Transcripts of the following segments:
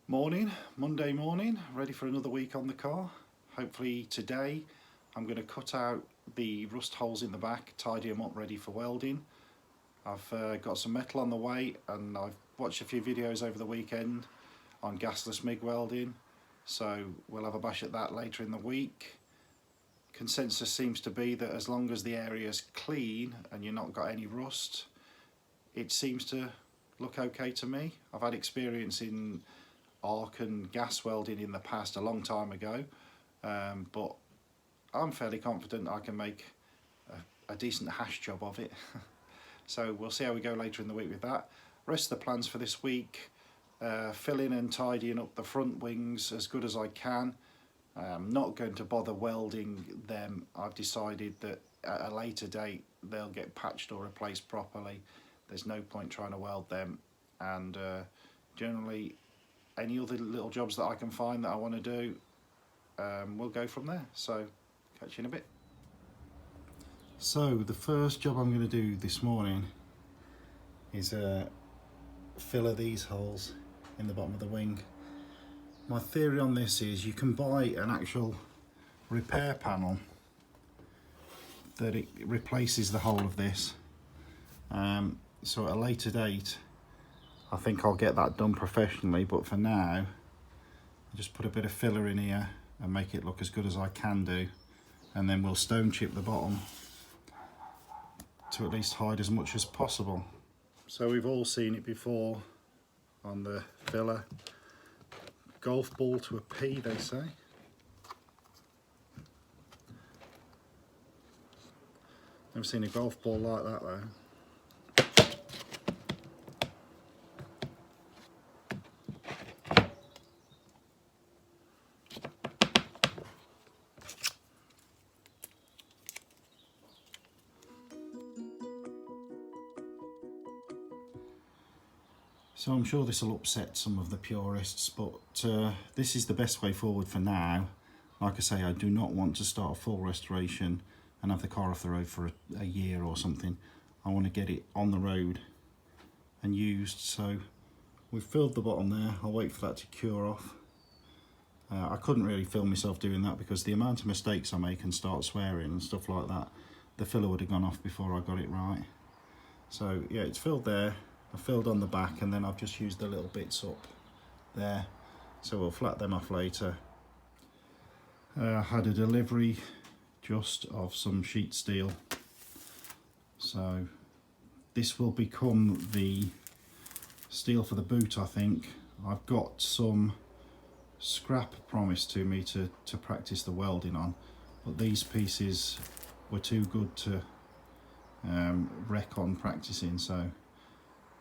Morning, Monday morning, ready for another week on the car. Hopefully today I'm going to cut out the rust holes in the back, tidy them up ready for welding. I've got some metal on the way and I've watched a few videos over the weekend on gasless MIG welding, so we'll have a bash at that later in the week. Consensus seems to be that as long as the area's clean and you've not got any rust, it seems to look okay to me. I've had experience in arc and gas welding in the past a long time ago, but I'm fairly confident I can make a decent hash job of it. So we'll see how we go later in the week with that. Rest of the plans for this week, filling and tidying up the front wings as good as I can. I'm not going to bother welding them. I've decided that at a later date they'll get patched or replaced properly. There's no point trying to weld them, and generally any other little jobs that I can find that I want to do, we'll go from there. So catch you in a bit. So the first job I'm going to do this morning is fill these holes in the bottom of the wing. My theory on this is you can buy an actual repair panel that it replaces the whole of this. So at a later date I think I'll get that done professionally, but for now I'll just put a bit of filler in here and make it look as good as I can do, and then we'll stone chip the bottom to at least hide as much as possible. So we've all seen it before on the filler. Golf ball to a P, they say. Never seen a golf ball like that though. So I'm sure this will upset some of the purists, but this is the best way forward for now. Like I say, I do not want to start a full restoration and have the car off the road for a year or something. I want to get it on the road and used. So we've filled the bottom there. I'll wait for that to cure off. I couldn't really film myself doing that because the amount of mistakes I make and start swearing and stuff like that, the filler would have gone off before I got it right. So yeah, it's filled there. I filled on the back, and then I've just used the little bits up there, so we'll flat them off later. I had a delivery just of some sheet steel, so this will become the steel for the boot. I think I've got some scrap promised to me to practice the welding on, but these pieces were too good to wreck on practicing, so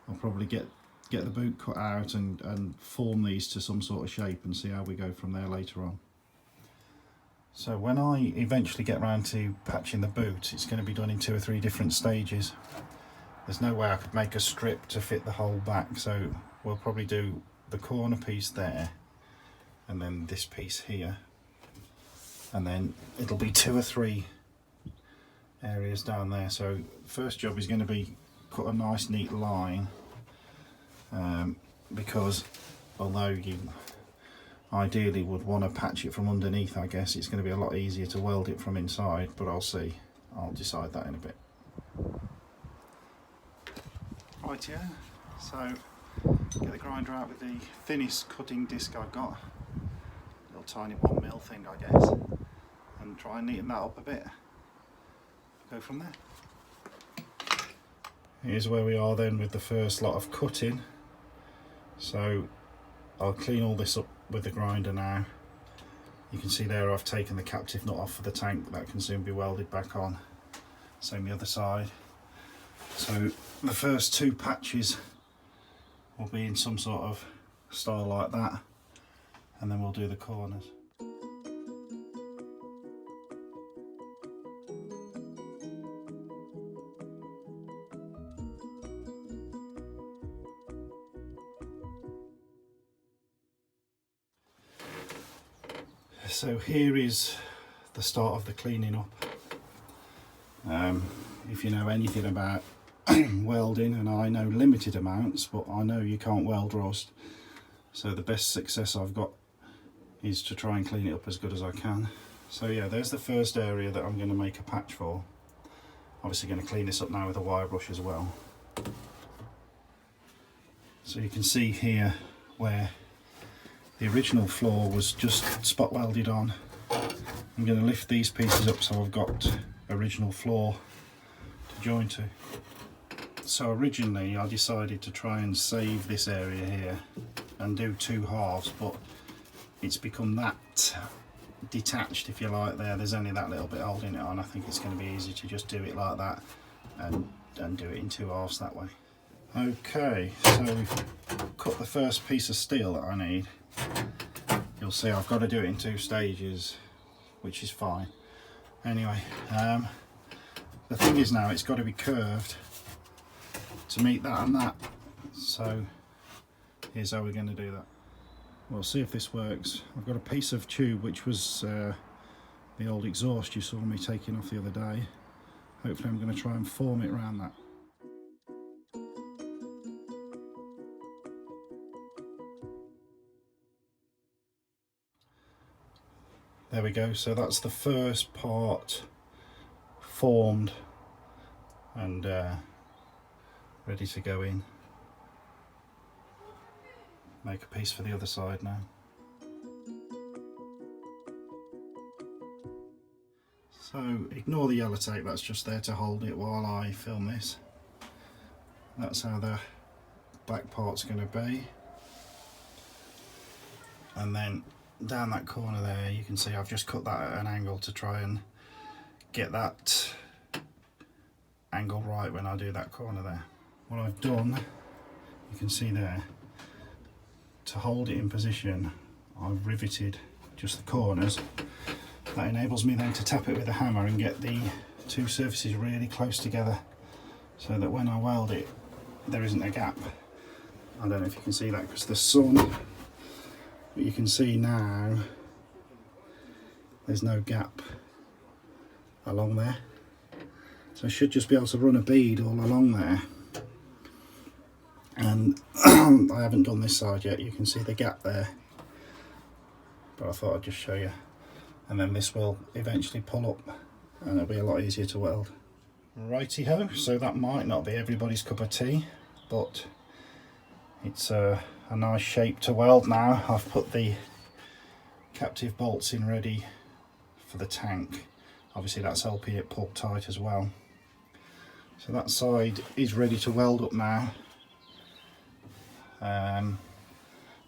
I'll probably get the boot cut out and form these to some sort of shape and see how we go from there later on. So when I eventually get around to patching the boot, it's going to be done in 2 or 3 different stages. There's no way I could make a strip to fit the whole back, so we'll probably do the corner piece there and then this piece here, and then it'll be 2 or 3 areas down there. So first job is going to be cut a nice neat line, because although you ideally would want to patch it from underneath, I guess it's going to be a lot easier to weld it from inside, but I'll see. I'll decide that in a bit. Right, yeah, so get the grinder out with the thinnest cutting disc I've got, little tiny 1mm thing I guess, and try and neaten that up a bit. Go from there. Here's where we are then with the first lot of cutting. So I'll clean all this up with the grinder now. You can see there I've taken the captive nut off for the tank. That can soon be welded back on. Same the other side. So the first 2 patches will be in some sort of style like that, and then we'll do the corners. So here is the start of the cleaning up. If you know anything about welding, and I know limited amounts, but I know you can't weld rust. So the best success I've got is to try and clean it up as good as I can. So yeah, there's the first area that I'm going to make a patch for. Obviously going to clean this up now with a wire brush as well. So you can see here where the original floor was just spot welded on. I'm going to lift these pieces up so I've got original floor to join to. So originally I decided to try and save this area here and do 2 halves, but it's become that detached, if you like. There's only that little bit holding it on. I think it's going to be easy to just do it like that and do it in 2 halves that way. Okay, so we've cut the first piece of steel that I need. You'll see I've got to do it in 2 stages, which is fine. Anyway, the thing is now it's got to be curved to meet that and that. So here's how we're going to do that. We'll see if this works. I've got a piece of tube which was the old exhaust you saw me taking off the other day. Hopefully I'm going to try and form it around that. There we go, so that's the first part formed and ready to go in. Make a piece for the other side now. So ignore the yellow tape, that's just there to hold it while I film this. That's how the back part's going to be. And then down that corner there, you can see I've just cut that at an angle to try and get that angle right when I do that corner there. What I've done, you can see there, to hold it in position, I've riveted just the corners. That enables me then to tap it with a hammer and get the 2 surfaces really close together so that when I weld it, there isn't a gap. I don't know if you can see that because the sun, but you can see now there's no gap along there. So I should just be able to run a bead all along there. And I haven't done this side yet, you can see the gap there, but I thought I'd just show you. And then this will eventually pull up and it'll be a lot easier to weld. Righty ho, so that might not be everybody's cup of tea, but it's a nice shape to weld now. I've put the captive bolts in ready for the tank. Obviously that's LP it pulled tight as well. So that side is ready to weld up now.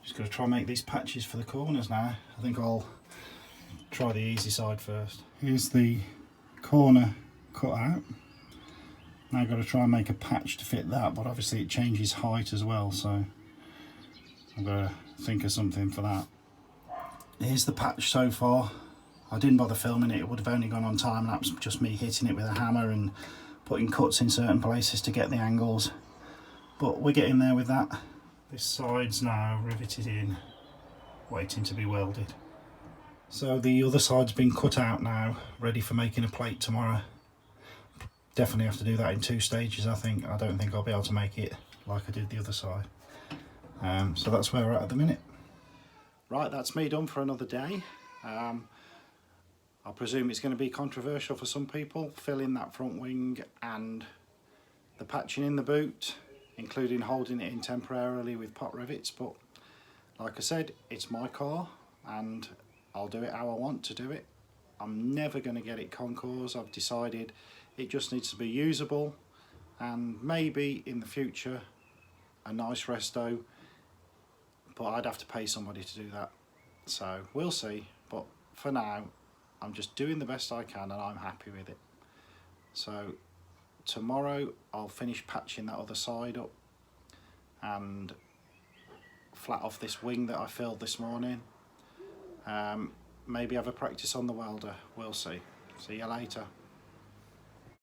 Just got to try and make these patches for the corners now. I think I'll try the easy side first. Here's the corner cut out. Now I've got to try and make a patch to fit that, but obviously it changes height as well, so I've got to think of something for that. Here's the patch so far. I didn't bother filming it, it would have only gone on time lapse, just me hitting it with a hammer and putting cuts in certain places to get the angles. But we're getting there with that. This side's now riveted in, waiting to be welded. So the other side's been cut out now, ready for making a plate tomorrow. Definitely have to do that in 2 stages, I think. I don't think I'll be able to make it like I did the other side. So that's where we're at the minute. Right, that's me done for another day. I presume it's going to be controversial for some people, filling that front wing and the patching in the boot, including holding it in temporarily with pot rivets, but like I said, it's my car and I'll do it how I want to do it. I'm never going to get it concours. I've decided it just needs to be usable, and maybe in the future a nice resto, but I'd have to pay somebody to do that, so we'll see. But for now I'm just doing the best I can and I'm happy with it. So tomorrow I'll finish patching that other side up and flat off this wing that I filled this morning. Maybe have a practice on the welder, we'll see. See you later.